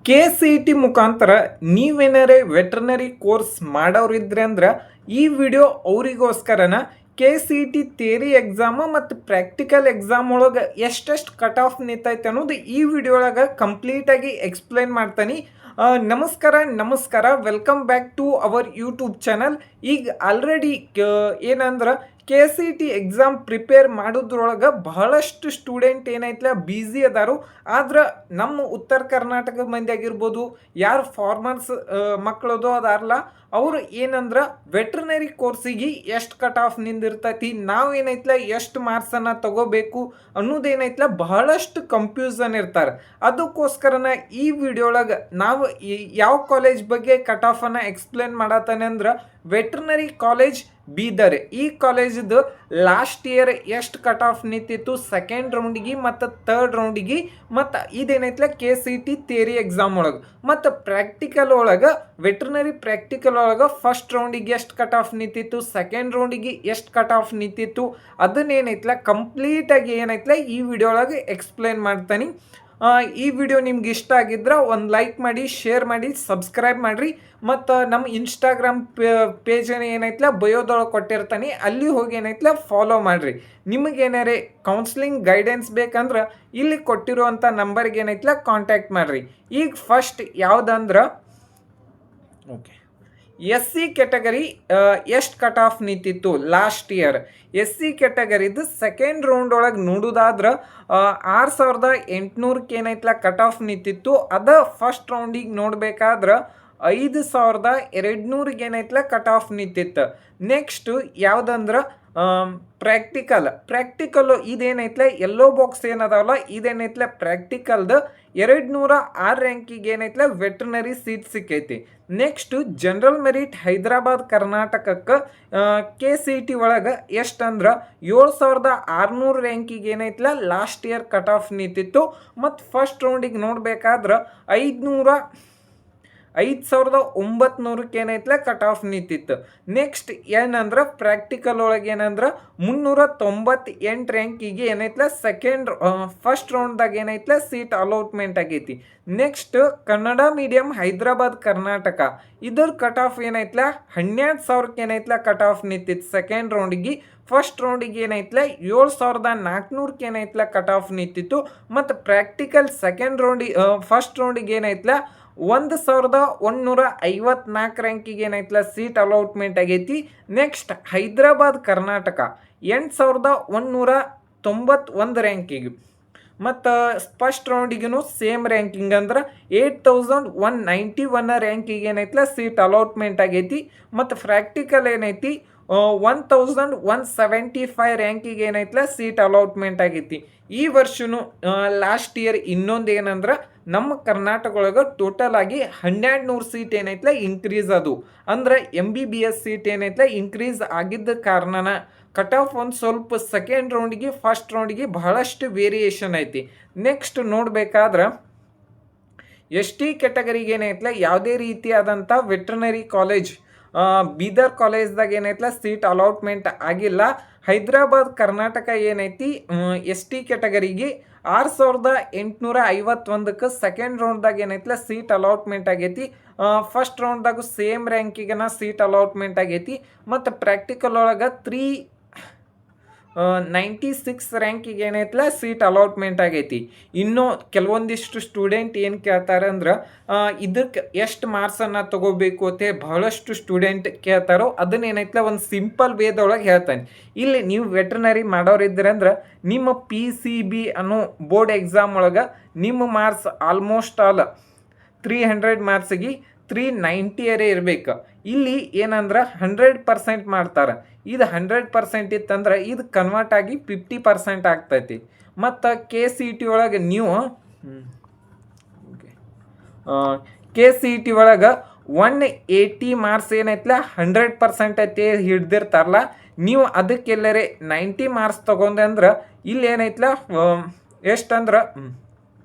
KCET ಮುಖಾಂತರ ನೀವೇನಾರೇ veterinary course ಮಾಡೋರಿದ್ರೆ ಅಂದ್ರೆ ಈ ವಿಡಿಯೋ ಅವರಿಗೋಸ್ಕರನ. KCET ಥಿಯರಿ ಎಕ್ಸಾಮ್ ಮತ್ತು ಪ್ರಾಕ್ಟಿಕಲ್ ಎಕ್ಸಾಮ್ ಒಳಗೆ ಎಷ್ಟೆಷ್ಟು ಕಟ್ ಆಫ್ ನಿಂತೈತೆ ಅನ್ನೋದು ಈ ವಿಡಿಯೋ ಒಳಗೆ ಕಂಪ್ಲೀಟಾಗಿ ಎಕ್ಸ್ಪ್ಲೈನ್ ಮಾಡ್ತಾನೆ. ನಮಸ್ಕಾರ, welcome back to our YouTube channel. ಈಗ ಆಲ್ರೆಡಿ ಏನಂದ್ರೆ KCET ಎಕ್ಸಾಮ್ ಪ್ರಿಪೇರ್ ಮಾಡೋದ್ರೊಳಗೆ ಬಹಳಷ್ಟು ಸ್ಟೂಡೆಂಟ್ ಏನೈತಲ್ಲ ಬ್ಯುಸಿ ಅದಾರು. ಆದ್ರೆ ನಮ್ಮ ಉತ್ತರ ಕರ್ನಾಟಕ ಮಂದಿ ಆಗಿರ್ಬೋದು, ಯಾರು ಫಾರ್ಮರ್ಸ್ ಮಕ್ಕಳದು ಅದಾರಲ್ಲ, ಅವರು ಏನಂದ್ರೆ ವೆಟ್ರನರಿ ಕೋರ್ಸಿಗೆ ಎಷ್ಟು ಕಟ್ ಆಫ್ ನಿಂದಿರ್ತೈತಿ, ನಾವು ಏನೈತಲ್ಲ ಎಷ್ಟು ಮಾರ್ಕ್ಸನ್ನು ತಗೋಬೇಕು ಅನ್ನೋದೇನೈತಲ್ಲ ಬಹಳಷ್ಟು ಕನ್ಫ್ಯೂಸನ್ ಇರ್ತಾರೆ. ಅದಕ್ಕೋಸ್ಕರನ ಈ ವಿಡಿಯೋ ಒಳಗೆ ನಾವು ಯಾವ ಕಾಲೇಜ್ ಬಗ್ಗೆ ಕಟ್ ಆಫನ್ನು ಎಕ್ಸ್ಪ್ಲೇನ್ ಮಾಡತ್ತಾನೆ ಅಂದ್ರೆ ವೆಟ್ರನರಿ ಕಾಲೇಜ್ ಬೀದರ್. ಈ ಕಾಲೇಜದು ಲಾಸ್ಟ್ ಇಯರ್ ಎಷ್ಟು ಕಟ್ ಆಫ್ ನಿಂತಿತ್ತು ಸೆಕೆಂಡ್ ರೌಂಡಿಗೆ ಮತ್ತು ಥರ್ಡ್ ರೌಂಡಿಗೆ, ಮತ್ತು ಇದೇನೈತಲ್ಲ KCET ಥಿಯರಿ ಎಕ್ಸಾಮ್ ಒಳಗೆ. ಮತ್ತು ಪ್ರಾಕ್ಟಿಕಲ್ ಒಳಗೆ ವೆಟ್ರನರಿ ಪ್ರಾಕ್ಟಿಕಲ್ ಒಳಗೆ ಫಸ್ಟ್ ರೌಂಡಿಗೆ ಎಷ್ಟು ಕಟ್ ಆಫ್ ನಿಂತಿತ್ತು, ಸೆಕೆಂಡ್ ರೌಂಡಿಗೆ ಎಷ್ಟು ಕಟ್ ಆಫ್ ನಿಂತಿತ್ತು, ಅದನ್ನೇನೈತಲ್ಲ ಕಂಪ್ಲೀಟಾಗಿ ಏನೈತಲ್ಲ ಈ ವಿಡಿಯೋ ಒಳಗೆ ಎಕ್ಸ್ಪ್ಲೇನ್ ಮಾಡ್ತಾನೆ. ಈ ವಿಡಿಯೋ ನಿಮ್ಗೆ ಇಷ್ಟ ಆಗಿದ್ರೆ ಒಂದು ಲೈಕ್ ಮಾಡಿ, ಶೇರ್ ಮಾಡಿ, ಸಬ್ಸ್ಕ್ರೈಬ್ ಮಾಡಿರಿ. ಮತ್ತು ನಮ್ಮ ಇನ್ಸ್ಟಾಗ್ರಾಮ್ ಪೇಜನ್ನು ಏನೈತಲ್ಲ ಬಯೋದೊಳಗೆ ಕೊಟ್ಟಿರ್ತಾನೆ, ಅಲ್ಲಿ ಹೋಗಿ ಏನೈತಲ್ಲ ಫಾಲೋ ಮಾಡಿರಿ. ನಿಮಗೇನಾರೇ ಕೌನ್ಸ್ಲಿಂಗ್ ಗೈಡೆನ್ಸ್ ಬೇಕಂದ್ರೆ ಇಲ್ಲಿ ಕೊಟ್ಟಿರುವಂಥ ನಂಬರ್ಗೆ ಏನೈತಲ್ಲ ಕಾಂಟ್ಯಾಕ್ಟ್ ಮಾಡಿರಿ. ಈಗ ಫಸ್ಟ್ ಯಾವುದಂದ್ರೆ SC ಕ್ಯಾಟಗರಿ ಎಷ್ಟು ಕಟ್ ಆಫ್ ನಿಂತಿತ್ತು ಲಾಸ್ಟ್ ಇಯರ್. SC ಕ್ಯಾಟಗರಿದು ಸೆಕೆಂಡ್ ರೌಂಡ್ ಒಳಗೆ ನೋಡೋದಾದ್ರೆ 6800 ಏನೈತಲ್ಲ ಕಟ್ ಆಫ್ ನಿಂತಿತ್ತು. ಅದ ಫಸ್ಟ್ ರೌಂಡಿಗೆ ನೋಡ್ಬೇಕಾದ್ರೆ 5200 ಏನೈತಲ್ಲ ಕಟ್ ಆಫ್ ನಿಂತಿತ್ತು. ನೆಕ್ಸ್ಟು ಯಾವುದಂದ್ರೆ ಪ್ರಾಕ್ಟಿಕಲ್ಲು ಇದೇನೈತಲ್ಲ ಎಲ್ಲೋ ಬಾಕ್ಸ್ ಏನದಾವಲ್ಲ ಇದೇನೈತಲ್ಲ ಪ್ರಾಕ್ಟಿಕಲ್ದು 206 ರ್ಯಾಂಕಿಗೆ ಏನೈತಲ್ಲ ವೆಟ್ರನರಿ ಸೀಟ್ ಸಿಕ್ಕೈತಿ. ನೆಕ್ಸ್ಟು ಜನರಲ್ ಮೆರಿಟ್ ಹೈದರಾಬಾದ್ ಕರ್ನಾಟಕಕ್ಕೆ KCET ಒಳಗೆ ಎಷ್ಟಂದ್ರೆ 7600 ರ್ಯಾಂಕಿಗೆ ಏನೈತಲ್ಲ ಲಾಸ್ಟ್ ಇಯರ್ ಕಟ್ ಆಫ್ ನಿಂತಿತ್ತು. ಮತ್ತು ಫಸ್ಟ್ ರೌಂಡಿಗೆ ನೋಡ್ಬೇಕಾದ್ರೆ 5900 ಏನೈತಲ್ಲ ಕಟ್ ಆಫ್ ನಿಂತಿತ್ತು. ನೆಕ್ಸ್ಟ್ ಏನಂದ್ರೆ ಪ್ರಾಕ್ಟಿಕಲ್ ಒಳಗೆ ಏನಂದ್ರೆ 398 ರ್ಯಾಂಕಿಗೆ ಏನೈತಲ್ಲ ಫಸ್ಟ್ ರೌಂಡ್ದಾಗ ಏನೈತಲ್ಲ ಸೀಟ್ ಅಲಾಟ್ಮೆಂಟ್ ಆಗೈತಿ. ನೆಕ್ಸ್ಟ್ ಕನ್ನಡ ಮೀಡಿಯಂ ಹೈದರಾಬಾದ್ ಕರ್ನಾಟಕ ಇದ್ರ ಕಟ್ ಆಫ್ ಏನೈತಲ್ಲ 12000 ಏನೈತಲ್ಲ ಕಟ್ ಆಫ್ ನಿಂತಿತ್ತು ಸೆಕೆಂಡ್ ರೌಂಡಿಗೆ. ಫಸ್ಟ್ ರೌಂಡಿಗೆ ಏನೈತಲ್ಲ 7400 ಏನೈತಲ್ಲ ಕಟ್ ಆಫ್ ನಿಂತಿತ್ತು. ಮತ್ತು ಪ್ರಾಕ್ಟಿಕಲ್ ಸೆಕೆಂಡ್ ರೌಂಡಿಗೆ ಫಸ್ಟ್ ರೌಂಡಿಗೆ ಏನೈತಲ್ಲ 1154 ರ್ಯಾಂಕಿಗೆ ಏನೈತಲ್ಲ ಸೀಟ್ ಅಲಾಟ್ಮೆಂಟ್ ಆಗೈತಿ. ನೆಕ್ಸ್ಟ್ ಹೈದರಾಬಾದ್ ಕರ್ನಾಟಕ 8191 ರ್ಯಾಂಕಿಗೆ. ಮತ್ತು ಫಸ್ಟ್ ರೌಂಡಿಗೂ ಸೇಮ್ ರ್ಯಾಂಕಿಂಗ್ ಅಂದ್ರೆ 8191 ರ್ಯಾಂಕಿಗೆ ಏನೈತಲ್ಲ ಸೀಟ್ ಅಲಾಟ್ಮೆಂಟ್ ಆಗೈತಿ. ಮತ್ತು ಪ್ರಾಕ್ಟಿಕಲ್ ಏನೈತಿ 1175 ರ್ಯಾಂಕಿಗೆ ಏನೈತಲ್ಲ ಸೀಟ್ ಅಲಾಟ್ಮೆಂಟ್ ಆಗೈತಿ. ಈ ವರ್ಷನೂ ಲಾಸ್ಟ್ ಇಯರ್ ಇನ್ನೊಂದು ಏನಂದ್ರೆ ನಮ್ಮ ಕರ್ನಾಟಕ ಒಳಗೆ ಟೋಟಲ್ ಆಗಿ 1200 ಸೀಟ್ ಏನೈತಲ್ಲ ಇನ್ಕ್ರೀಸ್ ಅದು ಅಂದ್ರೆ MBBS ಸೀಟ್ ಏನೈತಲ್ಲ ಇನ್ಕ್ರೀಸ್ ಆಗಿದ್ದ ಕಾರಣನ ಕಟ್ ಆಫ್ ಒಂದು ಸ್ವಲ್ಪ ಸೆಕೆಂಡ್ ರೌಂಡಿಗೆ ಫಸ್ಟ್ ರೌಂಡಿಗೆ ಬಹಳಷ್ಟು ವೇರಿಯೇಷನ್ ಐತಿ. ನೆಕ್ಸ್ಟ್ ನೋಡಬೇಕಾದ್ರೆ ST ಕ್ಯಾಟಗರಿಗೆ ಏನೈತಲ್ಲ ಯಾವುದೇ ರೀತಿಯಾದಂಥ ವೆಟ್ರನರಿ ಕಾಲೇಜ್ ಬೀದರ್ ಕಾಲೇಜ್ದಾಗ ಏನೈತಲ್ಲ ಸೀಟ್ ಅಲಾಟ್ಮೆಂಟ್ ಆಗಿಲ್ಲ. ಹೈದರಾಬಾದ್ ಕರ್ನಾಟಕ ಏನೈತಿ ST ಕ್ಯಾಟಗರಿಗೆ 6851ಕ್ಕೆ ಸೆಕೆಂಡ್ ರೌಂಡ್ದಾಗ ಏನೈತಲ್ಲ ಸೀಟ್ ಅಲಾಟ್ಮೆಂಟ್ ಆಗೈತಿ. ಫಸ್ಟ್ ರೌಂಡ್ದಾಗೂ ಸೇಮ್ ರ್ಯಾಂಕಿಗೆನ ಸೀಟ್ ಅಲಾಟ್ಮೆಂಟ್ ಆಗೈತಿ. ಮತ್ತು ಪ್ರಾಕ್ಟಿಕಲ್ ಒಳಗೆ 396 ರ್ಯಾಂಕಿಗೆ ಏನೈತಲ್ಲ ಸೀಟ್ ಅಲಾಟ್ಮೆಂಟ್ ಆಗೈತಿ. ಇನ್ನೂ ಕೆಲವೊಂದಿಷ್ಟು ಸ್ಟೂಡೆಂಟ್ ಏನು ಕೇಳ್ತಾರೆ ಅಂದ್ರೆ ಇದಕ್ಕೆ ಎಷ್ಟು ಮಾರ್ಕ್ಸನ್ನು ತಗೋಬೇಕು ಅಂತ ಬಹಳಷ್ಟು ಸ್ಟೂಡೆಂಟ್ ಕೇಳ್ತಾರೋ ಅದನ್ನೇನೈತಲ್ಲ ಒಂದು ಸಿಂಪಲ್ ವೇದೊಳಗೆ ಹೇಳ್ತಾನೆ. ಇಲ್ಲಿ ನೀವು ವೆಟ್ರನರಿ ಮಾಡೋರಿದ್ರೆ ಅಂದ್ರೆ ನಿಮ್ಮ PCB ಅನ್ನೋ ಬೋರ್ಡ್ ಎಕ್ಸಾಮ್ ಒಳಗೆ ನಿಮ್ಮ ಮಾರ್ಕ್ಸ್ ಆಲ್ಮೋಸ್ಟ್ ಆಲ್ 300 ಮಾರ್ಕ್ಸಿಗೆ 390 ಇರಬೇಕು. ಇಲ್ಲಿ ಏನಂದ್ರೆ 100% ಮಾಡ್ತಾರೆ. ಇದು 100% ಇತ್ತಂದ್ರೆ ಇದು ಕನ್ವರ್ಟ್ ಆಗಿ 50% ಆಗ್ತೈತಿ. ಮತ್ತು KCET ಒಳಗೆ ನೀವು KCET ಒಳಗೆ 180 ಮಾರ್ಕ್ಸ್ ಏನೈತಲ್ಲ 100% ಐತಿ ಹಿಡ್ದಿರ್ತಾರಲ್ಲ, ನೀವು ಅದಕ್ಕೆಲ್ಲರೇ 90 ಮಾರ್ಕ್ಸ್ ತೊಗೊಂಡೆ ಅಂದ್ರೆ ಇಲ್ಲಿ ಏನೈತಲ್ಲ ಎಷ್ಟಂದ್ರೆ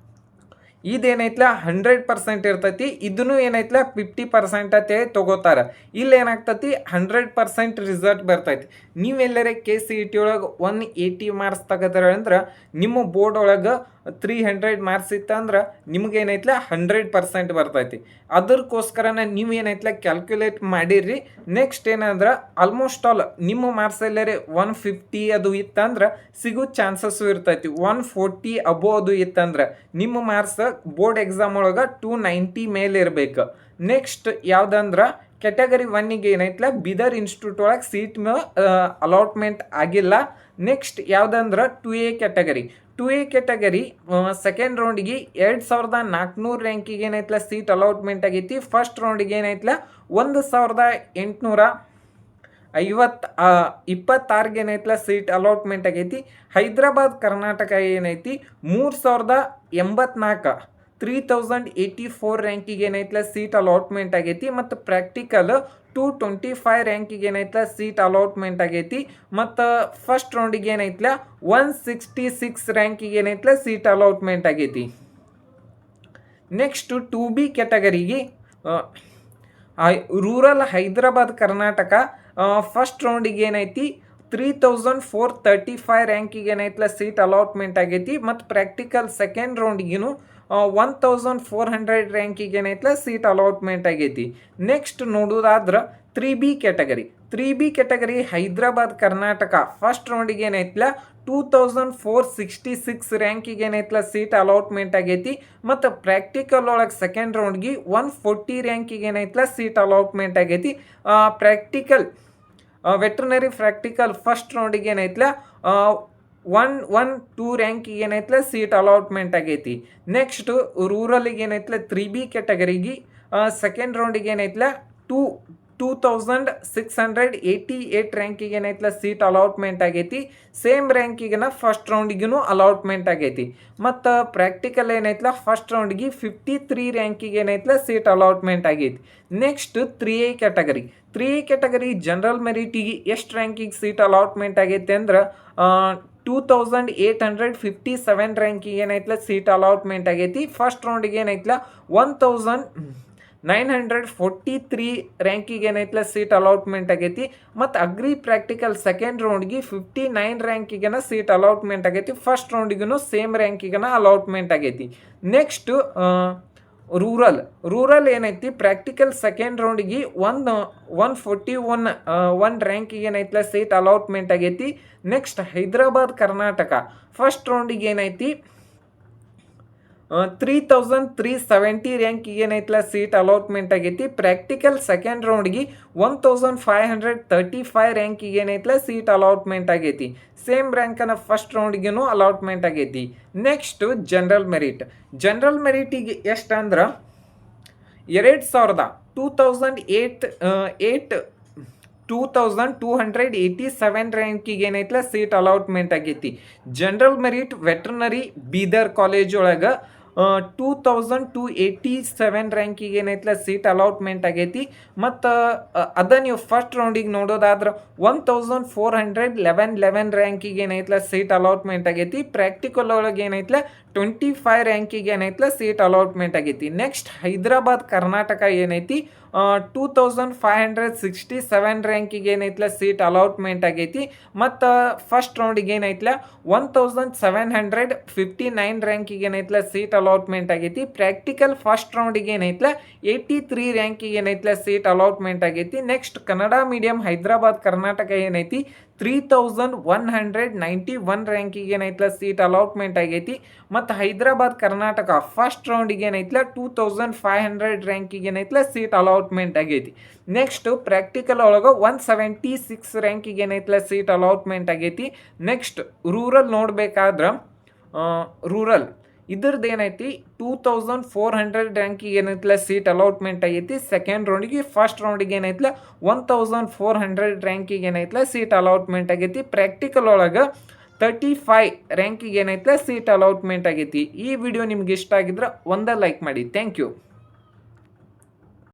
ಇದೇನೈತಲ್ಲ 100% ಇರ್ತೈತಿ. ಇದನ್ನು ಏನೈತಲ್ಲ 50% ಅಂತೇಳಿ ತೊಗೋತಾರೆ. ಇಲ್ಲಿ ಏನಾಗ್ತೈತಿ 100% ರಿಸಲ್ಟ್ ಬರ್ತೈತಿ. ನೀವೆಲ್ಲರೇ KCET ಒಳಗೆ 180 ಮಾರ್ಕ್ಸ್ ತೆಗೆದ್ರೆ ಅಂದ್ರೆ ನಿಮ್ಮ ಬೋರ್ಡ್ ಒಳಗೆ 300 ಮಾರ್ಕ್ಸ್ ಇತ್ತಂದ್ರೆ ನಿಮ್ಗೇನೈತ್ಲ 100% ಬರ್ತೈತಿ. ಅದಕ್ಕೋಸ್ಕರನ ನೀವೇನೈತ್ಲ ಕ್ಯಾಲ್ಕುಲೇಟ್ ಮಾಡಿರಿ. ನೆಕ್ಸ್ಟ್ ಏನಂದ್ರೆ ಆಲ್ಮೋಸ್ಟ್ ಆಲ್ ನಿಮ್ಮ ಮಾರ್ಕ್ಸ್ ಎಲ್ಲರೇ 150 ಅದು ಇತ್ತಂದ್ರೆ ಸಿಗೋ ಚಾನ್ಸಸ್ಸು ಇರ್ತೈತಿ. 140 ಅಬೋ ಅದು ಇತ್ತಂದ್ರೆ ನಿಮ್ಮ ಮಾರ್ಕ್ಸ್ ಬೋರ್ಡ್ ಎಕ್ಸಾಮ್ ಒಳಗೆ 290 ಮೇಲೆ ಇರಬೇಕು. ನೆಕ್ಸ್ಟ್ ಯಾವುದಂದ್ರೆ ಕ್ಯಾಟಗರಿ 1ಗೆ ಏನೈತ್ಲ ಬೀದರ್ ಇನ್ಸ್ಟಿಟ್ಯೂಟ್ ಒಳಗೆ ಸೀಟ್ ಅಲಾಟ್ಮೆಂಟ್ ಆಗಿಲ್ಲ. ನೆಕ್ಸ್ಟ್ ಯಾವುದಂದ್ರೆ 2A category. 2A category second ರೌಂಡಿಗೆ 2400 ರ್ಯಾಂಕಿಗೆ ಏನೈತ್ಲ ಸೀಟ್ ಅಲಾಟ್ಮೆಂಟ್ ಆಗೈತಿ. ಫಸ್ಟ್ ರೌಂಡಿಗೆ ಏನೈತ್ಲ 1826 ಏನೈತ್ಲ ಸೀಟ್ ಅಲಾಟ್ಮೆಂಟ್ ಆಗೈತಿ. ಹೈದರಾಬಾದ್ ಕರ್ನಾಟಕ ಏನೈತಿ 3084 3084 ರ್ಯಾಂಕಿಗೆ ಏನೈತ್ಲ ಸೀಟ್ ಅಲಾಟ್ಮೆಂಟ್ ಆಗೈತಿ. ಮತ್ತು ಪ್ರಾಕ್ಟಿಕಲ್ 225 ರ್ಯಾಂಕಿಗೆ ಏನೈತ್ಲ ಸೀಟ್ ಅಲಾಟ್ಮೆಂಟ್ ಆಗೈತಿ. ಮತ್ತು ಫಸ್ಟ್ ರೌಂಡಿಗೆ ಏನೈತ್ಲ 166 ರ್ಯಾಂಕಿಗೆ ಏನೈತ್ಲ ಸೀಟ್ ಅಲಾಟ್ಮೆಂಟ್ ಆಗೈತಿ. ನೆಕ್ಸ್ಟ್ 2B ಕ್ಯಾಟಗರಿಗೆ ರೂರಲ್ ಹೈದರಾಬಾದ್ ಕರ್ನಾಟಕ ಫಸ್ಟ್ ರೌಂಡಿಗೆ ಏನೈತಿ 3435 ರ್ಯಾಂಕಿಗೆ ಏನೈತ್ಲ ಸೀಟ್ ಅಲಾಟ್ಮೆಂಟ್ ಆಗೈತಿ. ಮತ್ತು ಪ್ರಾಕ್ಟಿಕಲ್ ಸೆಕೆಂಡ್ ರೌಂಡಿಗೂ 1400 ರ್ಯಾಂಕಿಗೆ ಏನೈತ್ಲ ಸೀಟ್ ಅಲಾಟ್ಮೆಂಟ್ ಆಗೈತಿ. ನೆಕ್ಸ್ಟ್ ನೋಡೋದಾದ್ರೆ 3B category. 3B category Hyderabad Karnataka first ರೌಂಡಿಗೆ ಏನೈತ್ಲ 2466 ರ್ಯಾಂಕಿಗೆ ಏನೈತ್ಲ ಸೀಟ್ ಅಲಾಟ್ಮೆಂಟ್ ಆಗೈತಿ. ಮತ್ತು ಪ್ರಾಕ್ಟಿಕಲ್ ಒಳಗೆ ಸೆಕೆಂಡ್ ರೌಂಡ್ಗೆ 140 ರ್ಯಾಂಕಿಗೆ ಏನೈತ್ಲ ಸೀಟ್ ಅಲಾಟ್ಮೆಂಟ್ ಆಗೈತಿ. ಪ್ರಾಕ್ಟಿಕಲ್ ವೆಟ್ರನರಿ ಪ್ರಾಕ್ಟಿಕಲ್ ಫಸ್ಟ್ ರೌಂಡಿಗೆ ಏನೈತ್ಲ 112 ರ್ಯಾಂಕಿಗೆ ಏನೈತ್ಲ ಸೀಟ್ ಅಲಾಟ್ಮೆಂಟ್ ಆಗೈತಿ. ನೆಕ್ಸ್ಟ್ ರೂರಲಿಗೆ ಏನೈತ್ಲ 3B ಕ್ಯಾಟಗರಿಗೆ ಸೆಕೆಂಡ್ ರೌಂಡಿಗೆ ಏನೈತ್ಲ 2688 ರ್ಯಾಂಕಿಗೆ ಏನೈತ್ಲ ಸೀಟ್ ಅಲಾಟ್ಮೆಂಟ್ ಆಗೈತಿ. ಸೇಮ್ ರ್ಯಾಂಕಿಗೆನ ಫಸ್ಟ್ ರೌಂಡಿಗೂ ಅಲಾಟ್ಮೆಂಟ್ ಆಗೈತಿ. ಮತ್ತು ಪ್ರಾಕ್ಟಿಕಲ್ ಏನೈತ್ಲ ಫಸ್ಟ್ ರೌಂಡಿಗೆ 53 ರ್ಯಾಂಕಿಗೆ ಏನೈತ್ಲ ಸೀಟ್ ಅಲಾಟ್ಮೆಂಟ್ ಆಗೈತಿ. Next 3A category. 3A category general ಮೆರಿಟಿಗೆ ಎಷ್ಟು ರ್ಯಾಂಕಿಗೆ ಸೀಟ್ ಅಲಾಟ್ಮೆಂಟ್ ಆಗೈತಿ ಅಂದ್ರೆ 2857 ರ್ಯಾಂಕಿಗೆ ಏನೈತ್ಲ ಸೀಟ್ ಅಲಾಟ್ಮೆಂಟ್ ಆಗೈತಿ. ಫಸ್ಟ್ ರೌಂಡಿಗೆ ಏನೈತ್ಲ 1943 ರ್ಯಾಂಕಿಗೆ ಏನೈತ್ಲ ಸೀಟ್ ಅಲಾಟ್ಮೆಂಟ್ ಆಗೈತಿ. ಮತ್ತು ಅಗ್ರಿ ಪ್ರಾಕ್ಟಿಕಲ್ ಸೆಕೆಂಡ್ ರೌಂಡ್ಗೆ 59 ರ್ಯಾಂಕಿಗೆನ ಸೀಟ್ ಅಲಾಟ್ಮೆಂಟ್ ಆಗೈತಿ. ಫಸ್ಟ್ ರೌಂಡಿಗೂ ಸೇಮ್ ರ್ಯಾಂಕಿಗೆನ ಅಲಾಟ್ಮೆಂಟ್ ಆಗೈತಿ. ನೆಕ್ಸ್ಟ್ ರೂರಲ್ ಏನೈತಿ ಪ್ರಾಕ್ಟಿಕಲ್ ಸೆಕೆಂಡ್ ರೌಂಡಿಗೆ 141 ರ್ಯಾಂಕಿಗೆ ಏನೈತ್ಲ ಸೀಟ್ ಅಲಾಟ್ಮೆಂಟ್ ಆಗೈತಿ. ನೆಕ್ಸ್ಟ್ ಹೈದರಾಬಾದ್ ಕರ್ನಾಟಕ ಫಸ್ಟ್ ರೌಂಡಿಗೆ ಏನೈತಿ 3370 ರ್ಯಾಂಕಿಗೆ ಏನೈತ್ಲ ಸೀಟ್ ಅಲಾಟ್ಮೆಂಟ್ ಆಗೈತಿ. ಪ್ರಾಕ್ಟಿಕಲ್ ಸೆಕೆಂಡ್ ರೌಂಡ್ಗೆ 1535 ರ್ಯಾಂಕಿಗೆ ಏನೈತ್ಲ ಸೀಟ್ ಅಲಾಟ್ಮೆಂಟ್ ಆಗೈತಿ. ಸೇಮ್ ರ್ಯಾಂಕನ್ನು ಫಸ್ಟ್ ರೌಂಡ್ಗೂ ಅಲಾಟ್ಮೆಂಟ್ ಆಗೈತಿ. ನೆಕ್ಸ್ಟ್ ಜನರಲ್ ಮೆರಿಟಿಗೆ ಎಷ್ಟು ಅಂದ್ರೆ 2287 ರ್ಯಾಂಕಿಗೆ ಏನೈತ್ಲ ಸೀಟ್ ಅಲಾಟ್ಮೆಂಟ್ ಆಗೈತಿ. General merit veterinary Bidar college ಒಳಗೆ 2287 ರ್ಯಾಂಕಿಗೆ ಏನೈತ್ಲ ಸೀಟ್ ಅಲಾಟ್ಮೆಂಟ್ ಆಗೈತಿ. ಮತ್ತು ಅದ ನೀವು ಫಸ್ಟ್ ರೌಂಡಿಗೆ ನೋಡೋದಾದ್ರೆ 1411 ರ್ಯಾಂಕಿಗೆ ಏನೈತ್ಲ ಸೀಟ್ ಅಲಾಟ್ಮೆಂಟ್ ಆಗೈತಿ. ಪ್ರಾಕ್ಟಿಕಲ್ ಒಳಗೆ ಏನೈತ್ಲ 25 ರ್ಯಾಂಕಿಗೆ ಏನೈತ್ಲ ಸೀಟ್ ಅಲಾಟ್ಮೆಂಟ್ ಆಗೈತಿ. ನೆಕ್ಸ್ಟ್ ಹೈದರಾಬಾದ್ ಕರ್ನಾಟಕ ಏನೈತಿ 2567 ರ್ಯಾಂಕಿಗೆ ಏನೈತ್ಲ ಸೀಟ್ ಅಲಾಟ್ಮೆಂಟ್ ಆಗೈತಿ. ಮತ್ತು ಫಸ್ಟ್ ರೌಂಡಿಗೆ ಏನೈತ್ಲ 1759 ರ್ಯಾಂಕಿಗೆ ಏನೈತ್ಲ ಸೀಟ್ ಅಲಾಟ್ಮೆಂಟ್ ಆಗೈತಿ. ಪ್ರಾಕ್ಟಿಕಲ್ ಫಸ್ಟ್ ರೌಂಡಿಗೆ ಏನೈತ್ಲ 83 ರ್ಯಾಂಕಿಗೆ ಏನೈತ್ಲ ಸೀಟ್ ಅಲಾಟ್ಮೆಂಟ್ ಆಗೈತಿ. ನೆಕ್ಸ್ಟ್ ಕನ್ನಡ ಮೀಡಿಯಂ ಹೈದರಾಬಾದ್ ಕರ್ನಾಟಕ ಏನೈತಿ 3191 ರ್ಯಾಂಕಿಗೆ ಏನೈತ್ಲ ಸೀಟ್ ಅಲಾಟ್ಮೆಂಟ್ ಆಗೈತಿ. ಮತ್ತು ಹೈದರಾಬಾದ್ ಕರ್ನಾಟಕ ಫಸ್ಟ್ ರೌಂಡಿಗೆ ಏನೈತ್ಲ 2500 ರ್ಯಾಂಕಿಗೆ ಏನೈತ್ಲ ಸೀಟ್ ಅಲಾಟ್ಮೆಂಟ್ ಆಗೈತಿ. ನೆಕ್ಸ್ಟ್ ಪ್ರಾಕ್ಟಿಕಲ್ ಒಳಗೆ 176 ರ್ಯಾಂಕಿಗೆ ಏನೈತ್ಲ ಸೀಟ್ ಅಲಾಟ್ಮೆಂಟ್ ಆಗೈತಿ. ನೆಕ್ಸ್ಟ್ ರೂರಲ್ ನೋಡ್ಬೇಕಾದ್ರೆ ರೂರಲ್ ಇದ್ರದ್ದು ಏನೈತಿ 2400 ರ್ಯಾಂಕಿಗೆ ಏನೈತ್ಲ ಸೀಟ್ ಅಲಾಟ್ಮೆಂಟ್ ಆಗೈತಿ ಸೆಕೆಂಡ್ ರೌಂಡಿಗೆ. ಫಸ್ಟ್ ರೌಂಡಿಗೆ ಏನೈತ್ಲ 1400 ರ್ಯಾಂಕಿಗೆ ಏನೈತ್ಲ ಸೀಟ್ ಅಲಾಟ್ಮೆಂಟ್ ಆಗೈತಿ. ಪ್ರಾಕ್ಟಿಕಲ್ ಒಳಗೆ 35 ರ್ಯಾಂಕಿಗೆ ಏನೈತ್ಲ ಸೀಟ್ ಅಲಾಟ್ಮೆಂಟ್ ಆಗೈತಿ. ಈ ವಿಡಿಯೋ ನಿಮ್ಗೆ ಇಷ್ಟ ಆಗಿದ್ರೆ ಒಂದೇ ಲೈಕ್ ಮಾಡಿ. Thank you.